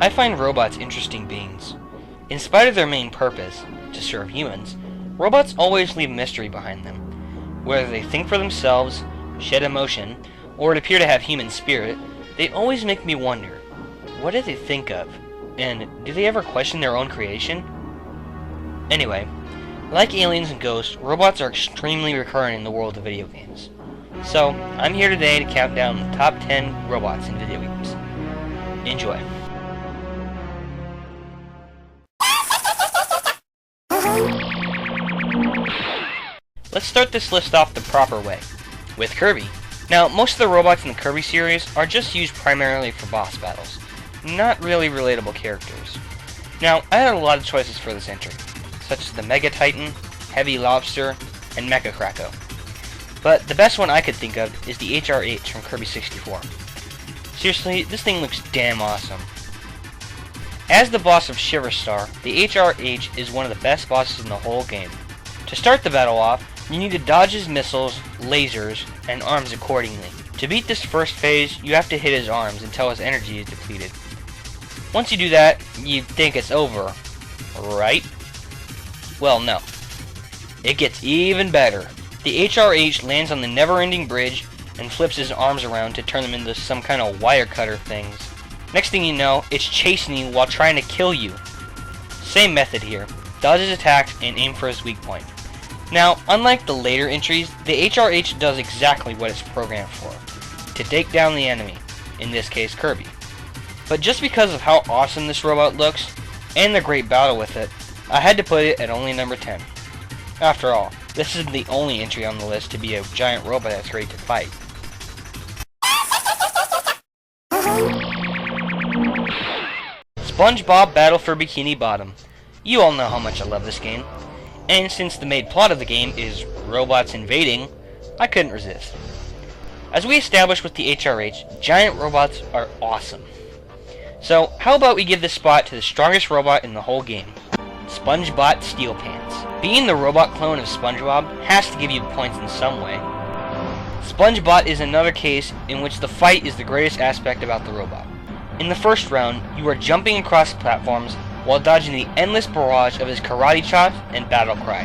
I find robots interesting beings. In spite of their main purpose, to serve humans, robots always leave mystery behind them. Whether they think for themselves, shed emotion, or appear to have human spirit, they always make me wonder, what do they think of? And do they ever question their own creation? Anyway, like aliens and ghosts, robots are extremely recurrent in the world of video games. So, I'm here today to count down the top 10 robots in video games. Enjoy. Let's start this list off the proper way, with Kirby. Now, most of the robots in the Kirby series are just used primarily for boss battles, not really relatable characters. Now, I had a lot of choices for this entry, such as the Mega Titan, Heavy Lobster, and Mecha Kracko. But the best one I could think of is the HR-H from Kirby 64. Seriously, this thing looks damn awesome. As the boss of Shiver Star, the HR-H is one of the best bosses in the whole game. To start the battle off, you need to dodge his missiles, lasers, and arms accordingly. To beat this first phase, you have to hit his arms until his energy is depleted. Once you do that, you think it's over, right? Well, no. It gets even better. The HR-H lands on the never-ending bridge and flips his arms around to turn them into some kind of wire cutter things. Next thing you know, it's chasing you while trying to kill you. Same method here. Dodge his attacks and aim for his weak point. Now, unlike the later entries, the HR-H does exactly what it's programmed for. To take down the enemy, in this case Kirby. But just because of how awesome this robot looks, and the great battle with it, I had to put it at only number 10. After all, this isn't the only entry on the list to be a giant robot that's ready to fight. Spongebob Battle for Bikini Bottom. You all know how much I love this game. And since the main plot of the game is robots invading, I couldn't resist. As we established with the HR-H, giant robots are awesome. So, how about we give this spot to the strongest robot in the whole game, SpongeBob Steel Pants. Being the robot clone of SpongeBob has to give you points in some way. SpongeBob is another case in which the fight is the greatest aspect about the robot. In the first round, you are jumping across platforms while dodging the endless barrage of his karate chops and battle cry.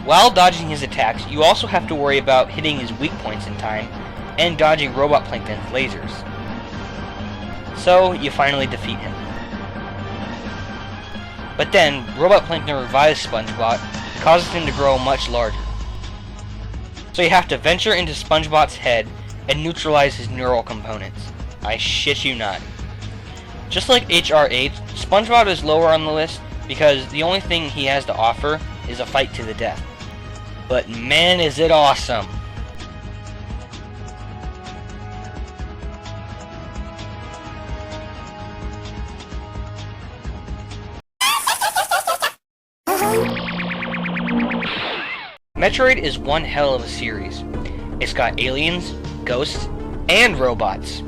While dodging his attacks, you also have to worry about hitting his weak points in time and dodging Robot Plankton's lasers. So, you finally defeat him. But then, Robot Plankton revives SpongeBob, causes him to grow much larger. So you have to venture into SpongeBob's head and neutralize his neural components. I shit you not. Just like HR-H, SpongeBob is lower on the list because the only thing he has to offer is a fight to the death. But man, is it awesome! Metroid is one hell of a series. It's got aliens, ghosts, and robots.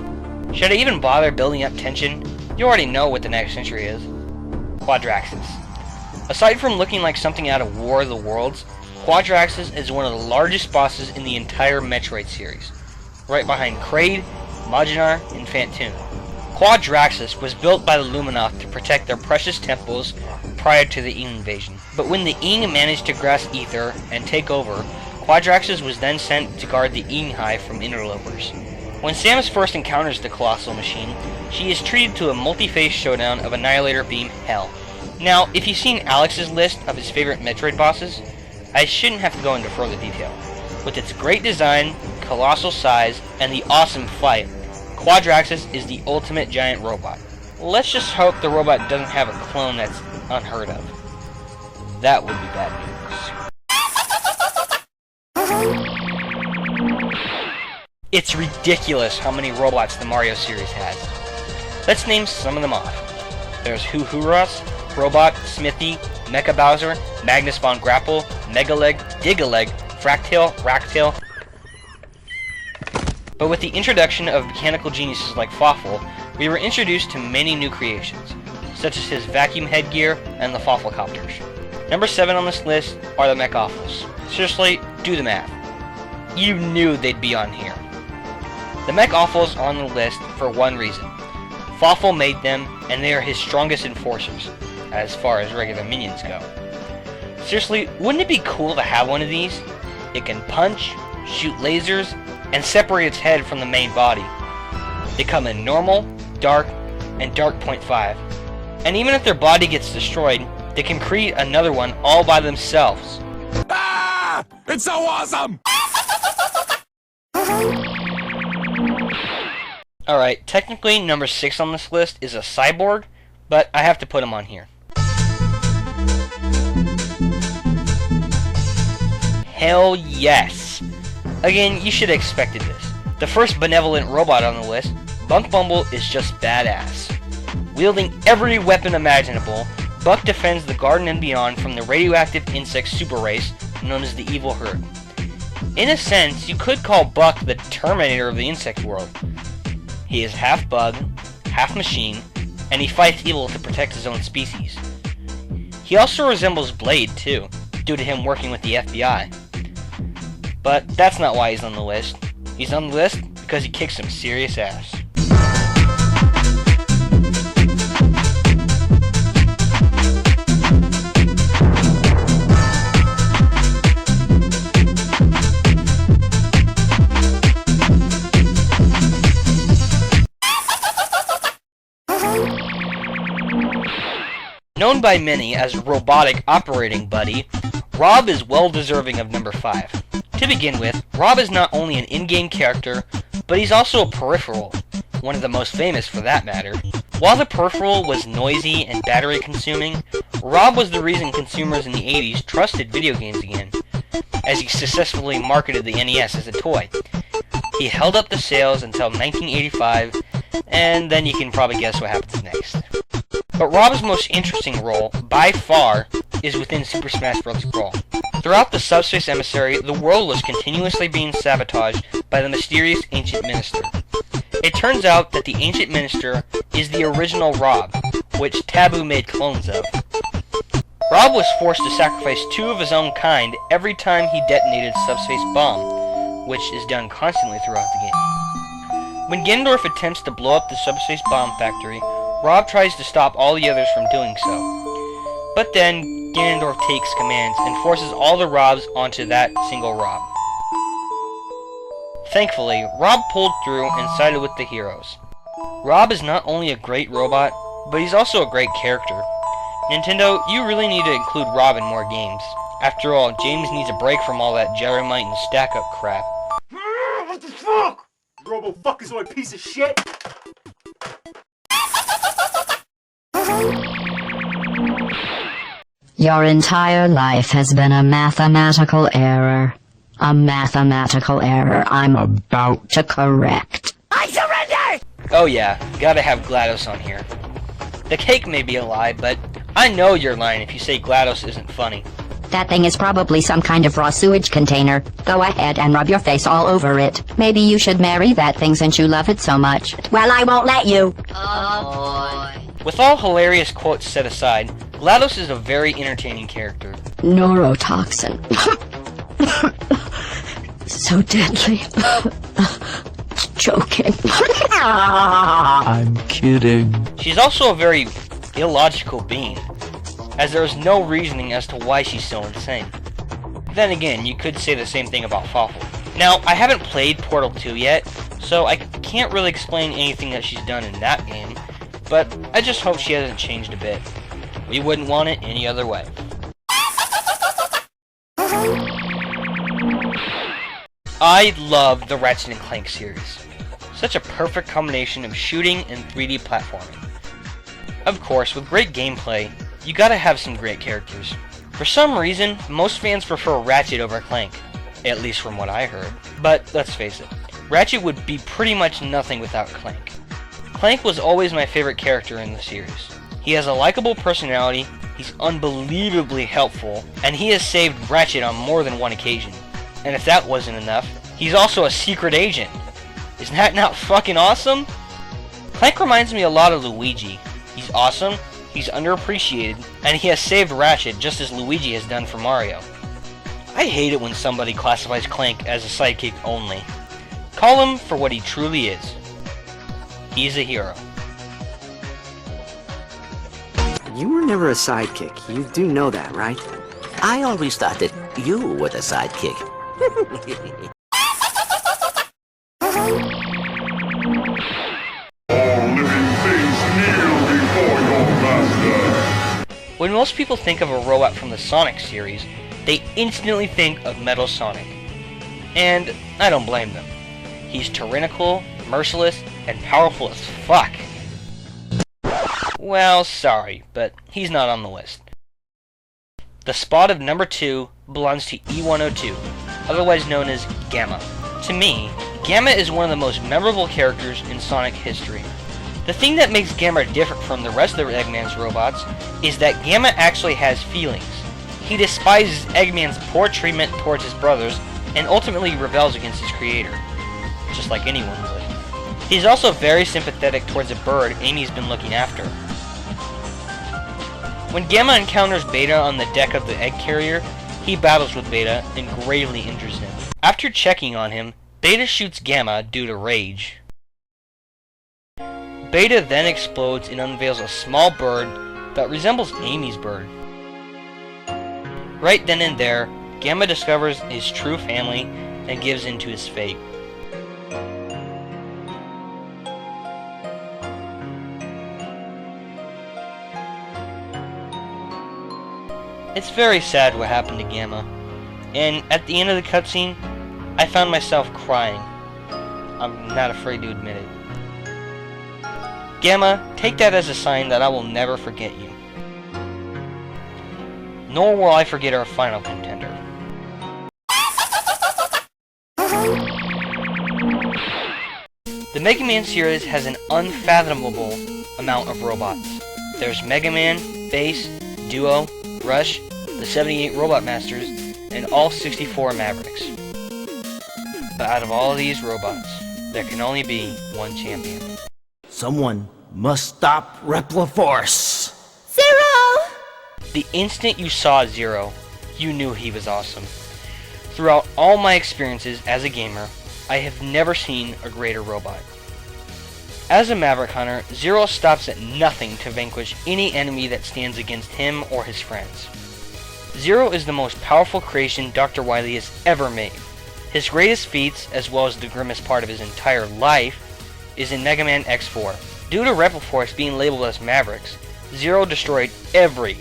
Should I even bother building up tension? You already know what the next entry is. Quadraxis. Aside from looking like something out of War of the Worlds, Quadraxis is one of the largest bosses in the entire Metroid series, right behind Kraid, Majinar, and Phantoon. Quadraxis was built by the Luminoth to protect their precious temples prior to the Ing invasion. But when the Ing managed to grasp Ether and take over, Quadraxis was then sent to guard the Ing Hive from interlopers. When Samus first encounters the colossal machine, she is treated to a multi-phase showdown of Annihilator Beam Hell. Now, if you've seen Alex's list of his favorite Metroid bosses, I shouldn't have to go into further detail. With its great design, colossal size, and the awesome fight, Quadraxis is the ultimate giant robot. Let's just hope the robot doesn't have a clone that's unheard of. That would be bad news. It's ridiculous how many robots the Mario series has. Let's name some of them off. There's Huhuras, Robot, Smithy, Mecha Bowser, Magnus Von Grapple, Megaleg, Digaleg, Fractail, Racktail. But with the introduction of mechanical geniuses like Fawful, we were introduced to many new creations, such as his vacuum headgear and the Fawful copters. Number 7 on this list are the Mechles. Seriously, do the math. You knew they'd be on here. The Mechles are on the list for one reason. Fawful made them, and they are his strongest enforcers, as far as regular minions go. Seriously, wouldn't it be cool to have one of these? It can punch, shoot lasers, and separate its head from the main body. They come in normal, dark, and dark 0.5. And even if their body gets destroyed, they can create another one all by themselves. Ah! It's so awesome! Alright, technically number 6 on this list is a cyborg, but I have to put him on here. Hell yes! Again, you should have expected this. The first benevolent robot on the list, Bumble is just badass. Wielding every weapon imaginable, Buck defends the garden and beyond from the radioactive insect super race known as the Evil Herd. In a sense, you could call Buck the Terminator of the insect world. He is half bug, half machine, and he fights evil to protect his own species. He also resembles Blade too, due to him working with the FBI. But that's not why he's on the list. He's on the list because he kicks some serious ass. Known by many as Robotic Operating Buddy, R.O.B is well deserving of number 5. To begin with, R.O.B is not only an in-game character, but he's also a peripheral, one of the most famous for that matter. While the peripheral was noisy and battery consuming, R.O.B was the reason consumers in the 80s trusted video games again, as he successfully marketed the NES as a toy. He held up the sales until 1985, and then you can probably guess what happens next. But R.O.B's most interesting role, by far, is within Super Smash Bros. Brawl. Throughout the Subspace Emissary, the world was continuously being sabotaged by the mysterious Ancient Minister. It turns out that the Ancient Minister is the original R.O.B, which Taboo made clones of. R.O.B was forced to sacrifice 2 of his own kind every time he detonated a subspace bomb, which is done constantly throughout the game. When Ganondorf attempts to blow up the subspace bomb factory, R.O.B tries to stop all the others from doing so. But then, Ganondorf takes commands and forces all the R.O.Bs onto that single R.O.B. Thankfully, R.O.B pulled through and sided with the heroes. R.O.B is not only a great robot, but he's also a great character. Nintendo, you really need to include R.O.B in more games. After all, James needs a break from all that Gyromite and stack-up crap. What the fuck? Robo fuckers are a piece of shit! Your entire life has been a mathematical error. A mathematical error I'm about to correct. I surrender! Oh yeah, gotta have GLaDOS on here. The cake may be a lie, but I know you're lying if you say GLaDOS isn't funny. That thing is probably some kind of raw sewage container. Go ahead and rub your face all over it. Maybe you should marry that thing since you love it so much. Well, I won't let you. Oh boy. With all hilarious quotes set aside, GLaDOS is a very entertaining character. Neurotoxin. So deadly. Joking. I'm kidding. She's also a very illogical being, as there is no reasoning as to why she's so insane. Then again, you could say the same thing about Fawful. Now, I haven't played Portal 2 yet, so I can't really explain anything that she's done in that game, but I just hope she hasn't changed a bit. We wouldn't want it any other way. I love the Ratchet & Clank series. Such a perfect combination of shooting and 3D platforming. Of course, with great gameplay, you gotta have some great characters. For some reason, most fans prefer Ratchet over Clank, at least from what I heard. But let's face it, Ratchet would be pretty much nothing without Clank. Clank was always my favorite character in the series. He has a likable personality, he's unbelievably helpful, and he has saved Ratchet on more than one occasion. And if that wasn't enough, he's also a secret agent. Isn't that not fucking awesome? Clank reminds me a lot of Luigi. He's awesome, he's underappreciated, and he has saved Ratchet just as Luigi has done for Mario. I hate it when somebody classifies Clank as a sidekick only. Call him for what he truly is. He's a hero. You were never a sidekick. You do know that, right? I always thought that you were the sidekick. When most people think of a robot from the Sonic series, they instantly think of Metal Sonic. And I don't blame them. He's tyrannical, merciless, and powerful as fuck. Well, sorry, but he's not on the list. The spot of number 2 belongs to E102, otherwise known as Gamma. To me, Gamma is one of the most memorable characters in Sonic history. The thing that makes Gamma different from the rest of Eggman's robots is that Gamma actually has feelings. He despises Eggman's poor treatment towards his brothers and ultimately rebels against his creator, just like anyone would. He's also very sympathetic towards a bird Amy's been looking after. When Gamma encounters Beta on the deck of the egg carrier, he battles with Beta and gravely injures him. After checking on him, Beta shoots Gamma due to rage. Beta then explodes and unveils a small bird that resembles Amy's bird. Right then and there, Gamma discovers his true family and gives in to his fate. It's very sad what happened to Gamma, and at the end of the cutscene, I found myself crying. I'm not afraid to admit it. Gamma, take that as a sign that I will never forget you. Nor will I forget our final contender. The Mega Man series has an unfathomable amount of robots. There's Mega Man, Bass, Duo, Rush, the 78 Robot Masters, and all 64 Mavericks. But out of all of these robots, there can only be one champion. Someone must stop Repliforce. Zero! The instant you saw Zero, you knew he was awesome. Throughout all my experiences as a gamer, I have never seen a greater robot. As a Maverick Hunter, Zero stops at nothing to vanquish any enemy that stands against him or his friends. Zero is the most powerful creation Dr. Wily has ever made. His greatest feats, as well as the grimmest part of his entire life, is in Mega Man X4. Due to Repliforce being labeled as Mavericks, Zero destroyed every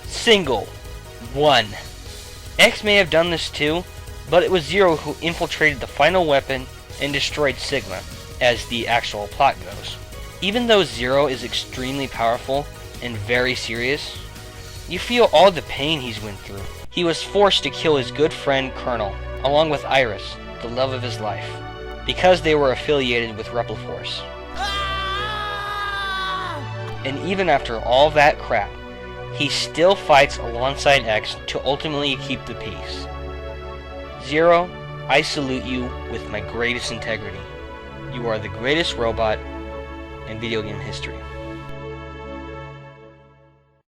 single one. X may have done this too, but it was Zero who infiltrated the final weapon and destroyed Sigma, as the actual plot goes. Even though Zero is extremely powerful and very serious, you feel all the pain he's went through. He was forced to kill his good friend Colonel, along with Iris, the love of his life, because they were affiliated with Repliforce. And even after all that crap, he still fights alongside X to ultimately keep the peace. Zero, I salute you with my greatest integrity. You are the greatest robot in video game history.